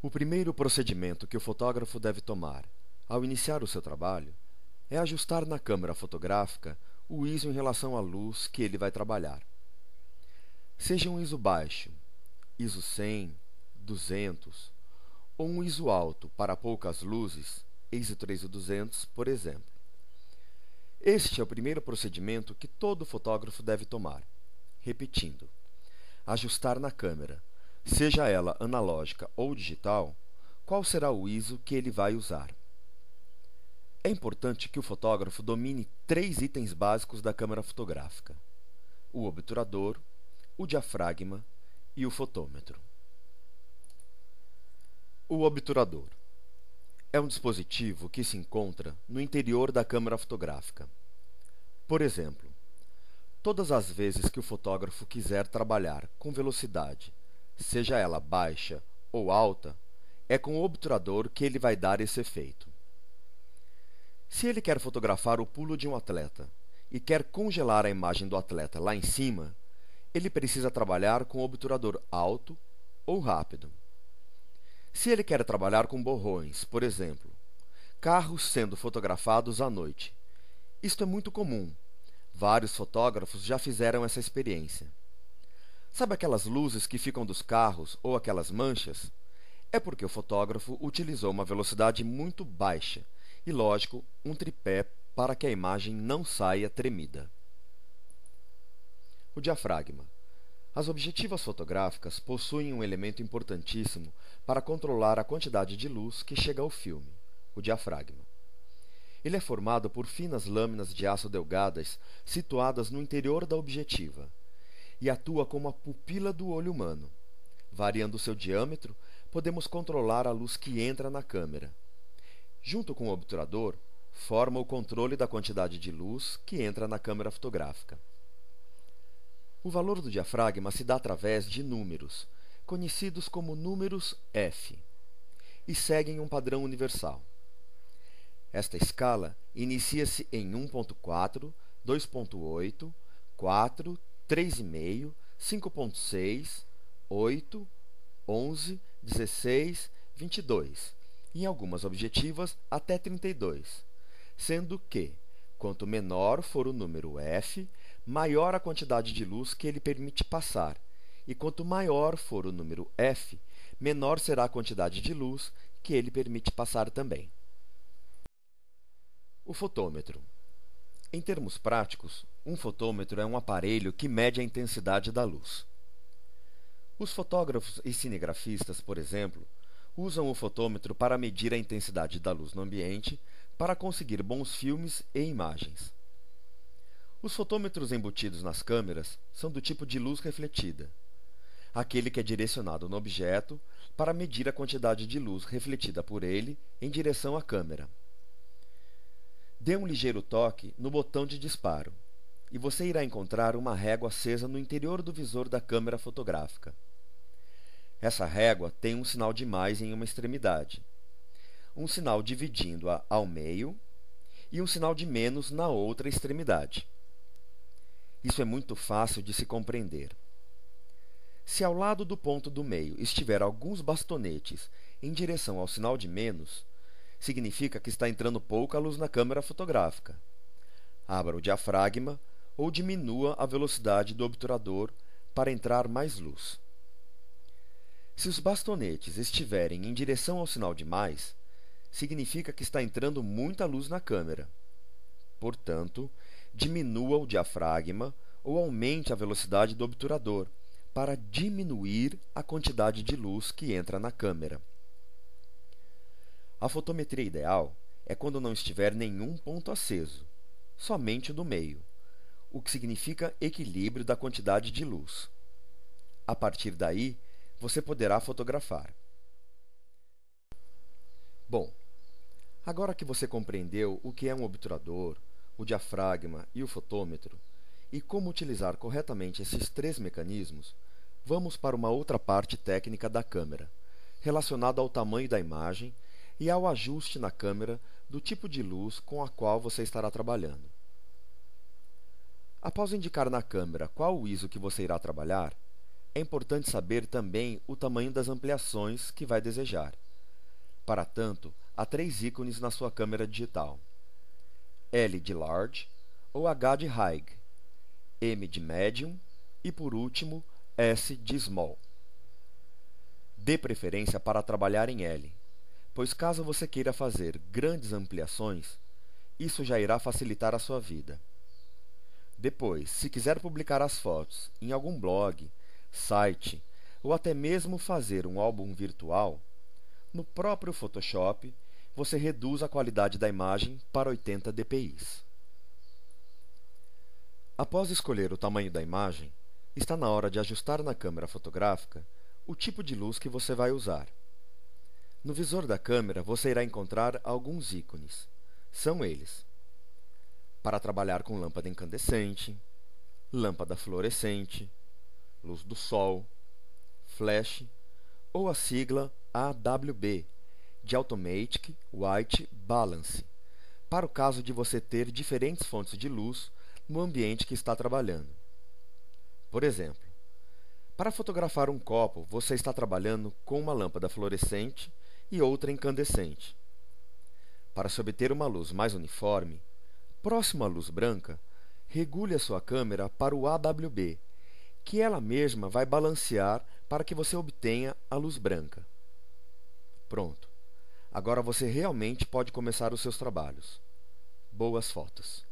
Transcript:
O primeiro procedimento que o fotógrafo deve tomar ao iniciar o seu trabalho é ajustar na câmera fotográfica o ISO em relação à luz que ele vai trabalhar. Seja um ISO baixo, ISO 100, 200, ou um ISO alto para poucas luzes, ISO 3200, por exemplo. Este é o primeiro procedimento que todo fotógrafo deve tomar. Repetindo, ajustar na câmera, seja ela analógica ou digital, qual será o ISO que ele vai usar. É importante que o fotógrafo domine 3 itens básicos da câmera fotográfica: o obturador, o diafragma e o fotômetro. O obturador é um dispositivo que se encontra no interior da câmera fotográfica. Por exemplo, todas as vezes que o fotógrafo quiser trabalhar com velocidade, seja ela baixa ou alta, é com o obturador que ele vai dar esse efeito. Se ele quer fotografar o pulo de um atleta e quer congelar a imagem do atleta lá em cima, ele precisa trabalhar com obturador alto ou rápido. Se ele quer trabalhar com borrões, por exemplo, carros sendo fotografados à noite, isto é muito comum. Vários fotógrafos já fizeram essa experiência. Sabe aquelas luzes que ficam dos carros ou aquelas manchas? É porque o fotógrafo utilizou uma velocidade muito baixa e, lógico, um tripé para que a imagem não saia tremida. O diafragma. As objetivas fotográficas possuem um elemento importantíssimo para controlar a quantidade de luz que chega ao filme, o diafragma. Ele é formado por finas lâminas de aço delgadas situadas no interior da objetiva e atua como a pupila do olho humano. Variando seu diâmetro, podemos controlar a luz que entra na câmera. Junto com o obturador, forma o controle da quantidade de luz que entra na câmera fotográfica. O valor do diafragma se dá através de números, conhecidos como números F, e seguem um padrão universal. Esta escala inicia-se em 1.4, 2.8, 4, 3,5, 5.6, 8, 11, 16, 22, e em algumas objetivas até 32, sendo que, quanto menor for o número F, maior a quantidade de luz que ele permite passar, e quanto maior for o número F, menor será a quantidade de luz que ele permite passar também. O fotômetro. Em termos práticos, um fotômetro é um aparelho que mede a intensidade da luz. Os fotógrafos e cinegrafistas, por exemplo, usam o fotômetro para medir a intensidade da luz no ambiente para conseguir bons filmes e imagens. Os fotômetros embutidos nas câmeras são do tipo de luz refletida, aquele que é direcionado no objeto para medir a quantidade de luz refletida por ele em direção à câmera. Dê um ligeiro toque no botão de disparo e você irá encontrar uma régua acesa no interior do visor da câmera fotográfica. Essa régua tem um sinal de mais em uma extremidade, um sinal dividindo-a ao meio e um sinal de menos na outra extremidade. Isso é muito fácil de se compreender. Se ao lado do ponto do meio estiver alguns bastonetes em direção ao sinal de menos, significa que está entrando pouca luz na câmera fotográfica. Abra o diafragma ou diminua a velocidade do obturador para entrar mais luz. Se os bastonetes estiverem em direção ao sinal de mais, significa que está entrando muita luz na câmera. Portanto, diminua o diafragma ou aumente a velocidade do obturador para diminuir a quantidade de luz que entra na câmera. A fotometria ideal é quando não estiver nenhum ponto aceso, somente o do meio, o que significa equilíbrio da quantidade de luz. A partir daí, você poderá fotografar. Bom, agora que você compreendeu o que é um obturador, o diafragma e o fotômetro, e como utilizar corretamente esses 3 mecanismos, vamos para uma outra parte técnica da câmera, relacionada ao tamanho da imagem e ao ajuste na câmera do tipo de luz com a qual você estará trabalhando. Após indicar na câmera qual o ISO que você irá trabalhar, é importante saber também o tamanho das ampliações que vai desejar. Para tanto, há 3 ícones na sua câmera digital: L de Large ou H de High, M de Medium e, por último, S de Small. Dê preferência para trabalhar em L, pois caso você queira fazer grandes ampliações, isso já irá facilitar a sua vida. Depois, se quiser publicar as fotos em algum blog, site ou até mesmo fazer um álbum virtual, no próprio Photoshop você reduz a qualidade da imagem para 80 dpi. Após escolher o tamanho da imagem, está na hora de ajustar na câmera fotográfica o tipo de luz que você vai usar. No visor da câmera você irá encontrar alguns ícones. São eles: para trabalhar com lâmpada incandescente, lâmpada fluorescente, luz do sol, flash ou a sigla AWB, de Automatic White Balance, para o caso de você ter diferentes fontes de luz no ambiente que está trabalhando. Por exemplo, para fotografar um copo, você está trabalhando com uma lâmpada fluorescente e outra incandescente. Para se obter uma luz mais uniforme, próxima à luz branca, regule a sua câmera para o AWB, que ela mesma vai balancear para que você obtenha a luz branca. Pronto! Agora você realmente pode começar os seus trabalhos. Boas fotos!